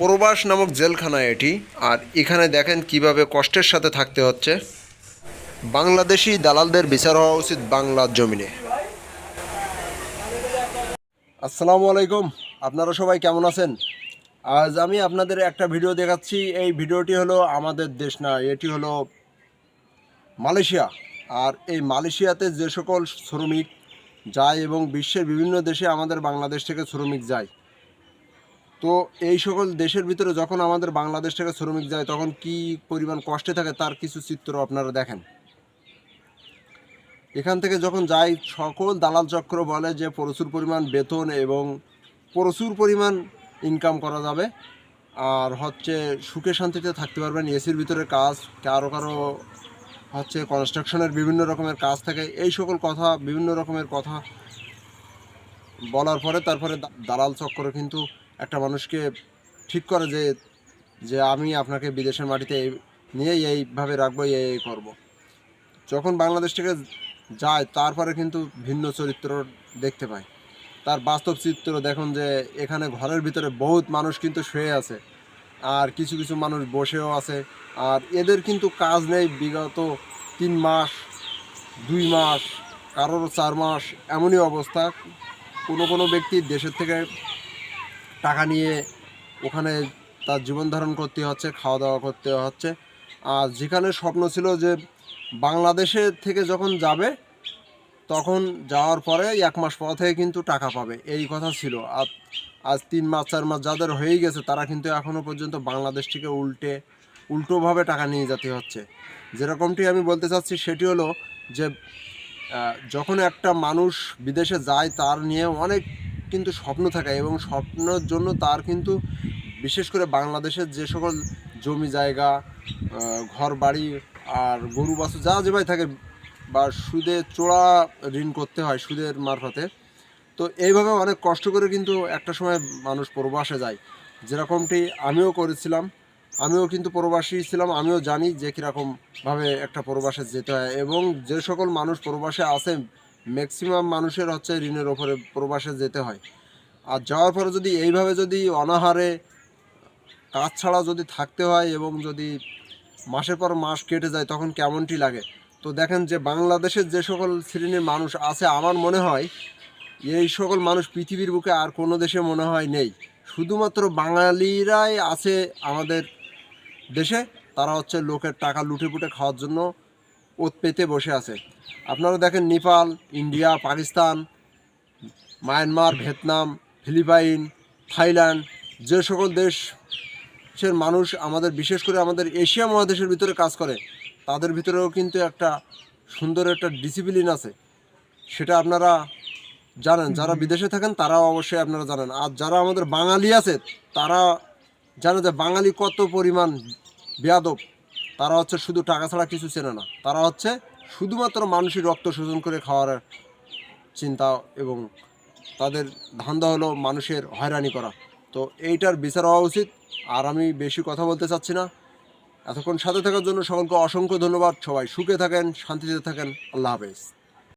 প্রবাস নামক জেলখানা এটি। আর এখানে দেখেন কিভাবে কষ্টের সাথে থাকতে হচ্ছে। বাংলাদেশি দালালদের বিচার হওয়া উচিত বাংলার জমিনে। আসসালামু আলাইকুম, আপনারা সবাই কেমন আছেন? আজ আমি আপনাদের একটা ভিডিও দেখাচ্ছি। এই ভিডিওটি হলো আমাদের দেশ না, এটি হলো মালয়েশিয়া। আর এই মালয়েশিয়াতে যে সকল শ্রমিক যায় এবং বিশ্বের বিভিন্ন দেশে আমাদের বাংলাদেশ থেকে শ্রমিক যায়, তো এই সকল দেশের ভিতরে যখন আমাদের বাংলাদেশ থেকে শ্রমিক যায় তখন কি পরিমাণ কষ্টে থাকে তার কিছু চিত্র আপনারা দেখেন। এখান থেকে যখন যায় সকল দালাল চক্র বলে যে প্রচুর পরিমাণ বেতন এবং প্রচুর পরিমাণ ইনকাম করা যাবে, আর হচ্ছে সুখে শান্তিতে থাকতে পারবেন। এসির ভিতরে কাজ, কারো কারো হচ্ছে কনস্ট্রাকশনের বিভিন্ন রকমের কাজ থাকে। এই সকল কথা, বিভিন্ন রকমের কথা বলার পরে তারপরে দালাল চক্র কিন্তু একটা মানুষকে ঠিক করে যে যে আমি আপনাকে বিদেশের মাটিতে নিয়ে এইভাবে রাখবো, এই করবো। যখন বাংলাদেশ থেকে যায় তারপরে কিন্তু ভিন্ন চরিত্র দেখতে পায়। তার বাস্তব চিত্র দেখুন যে এখানে ঘরের ভিতরে বহুত মানুষ কিন্তু শুয়ে আছে, আর কিছু কিছু মানুষ বসেও আছে। আর এদের কিন্তু কাজ নেই বিগত 3 মাস, 2 মাস, কারোর 4 মাস, এমনই অবস্থা। কোনো কোনো ব্যক্তি দেশের থেকে টাকা নিয়ে ওখানে তার জীবন ধারণ করতে হচ্ছে, খাওয়া দাওয়া করতে হচ্ছে। আর যেখানে স্বপ্ন ছিল যে বাংলাদেশে থেকে যখন যাবে তখন যাওয়ার পরে 1 মাস পর থেকে কিন্তু টাকা পাবে, এই কথা ছিল। আর আজ 3 মাস 4 মাস যাদের হয়েই গেছে তারা কিন্তু এখনও পর্যন্ত বাংলাদেশ থেকে উল্টোভাবে টাকা নিয়ে যেতে হচ্ছে। যেরকমটি আমি বলতে চাচ্ছি সেটি হলো যে যখন একটা মানুষ বিদেশে যায় তার নিয়ে অনেক কিন্তু স্বপ্ন থাকে, এবং স্বপ্নের জন্য তার কিন্তু বিশেষ করে বাংলাদেশের যে সকল জমি জায়গা, ঘর বাড়ি আর গরু বাছুর যা যে ভাই থাকে, বা সুদে চোরা ঋণ করতে হয় সুদের মারফতে। তো এইভাবে অনেক কষ্ট করে কিন্তু একটা সময় মানুষ প্রবাসে যায়, যেরকমটি আমিও করেছিলাম। আমিও কিন্তু প্রবাসী ছিলাম, আমিও জানি যে কীরকমভাবে একটা প্রবাসে যেতে হয়। এবং যে সকল মানুষ প্রবাসে আছে ম্যাক্সিমাম মানুষের হচ্ছে ঋণের ওপরে প্রবাসে যেতে হয়। আর যাওয়ার পরে যদি এইভাবে যদি অনাহারে কাজ ছাড়া যদি থাকতে হয় এবং যদি মাসের পর মাস কেটে যায় তখন কেমনটি লাগে। তো দেখেন যে বাংলাদেশের যে সকল শ্রেণীর মানুষ আছে, আমার মনে হয় এই সকল মানুষ পৃথিবীর বুকে আর কোনো দেশে মনে হয় নেই। শুধুমাত্র বাঙালিরাই আছে আমাদের দেশে। তারা হচ্ছে লোকের টাকা লুটে পুটে খাওয়ার জন্য ওত পেতে বসে আছে। আপনারা দেখেন Nepal, India, Pakistan, Myanmar, Vietnam, Philippines, Thailand, যে সকল দেশের মানুষ আমাদের বিশেষ করে আমাদের এশিয়া মহাদেশের ভিতরে কাজ করে, তাদের ভিতরেও কিন্তু একটা সুন্দর একটা ডিসিপ্লিন আছে। সেটা আপনারা জানেন, যারা বিদেশে থাকেন তারাও অবশ্যই আপনারা জানেন। আর যারা আমাদের বাঙালি আছে তারা জানে যে বাঙালি কত পরিমাণ বেয়াদব। তারা হচ্ছে শুধু টাকা ছাড়া কিছু চেনে না, তারা হচ্ছে শুধুমাত্র মানুষের রক্ত শোষণ করে খাওয়ার চিন্তা, এবং তাদের ধান্দা হলো মানুষের হয়রানি করা। তো এইটার বিচার হওয়া উচিত। আর আমি বেশি কথা বলতে চাচ্ছি না। এতক্ষণ সাথে থাকার জন্য সকলকে অসংখ্য ধন্যবাদ। সবাই সুখে থাকেন, শান্তিতে থাকেন। আল্লাহ হাফেজ।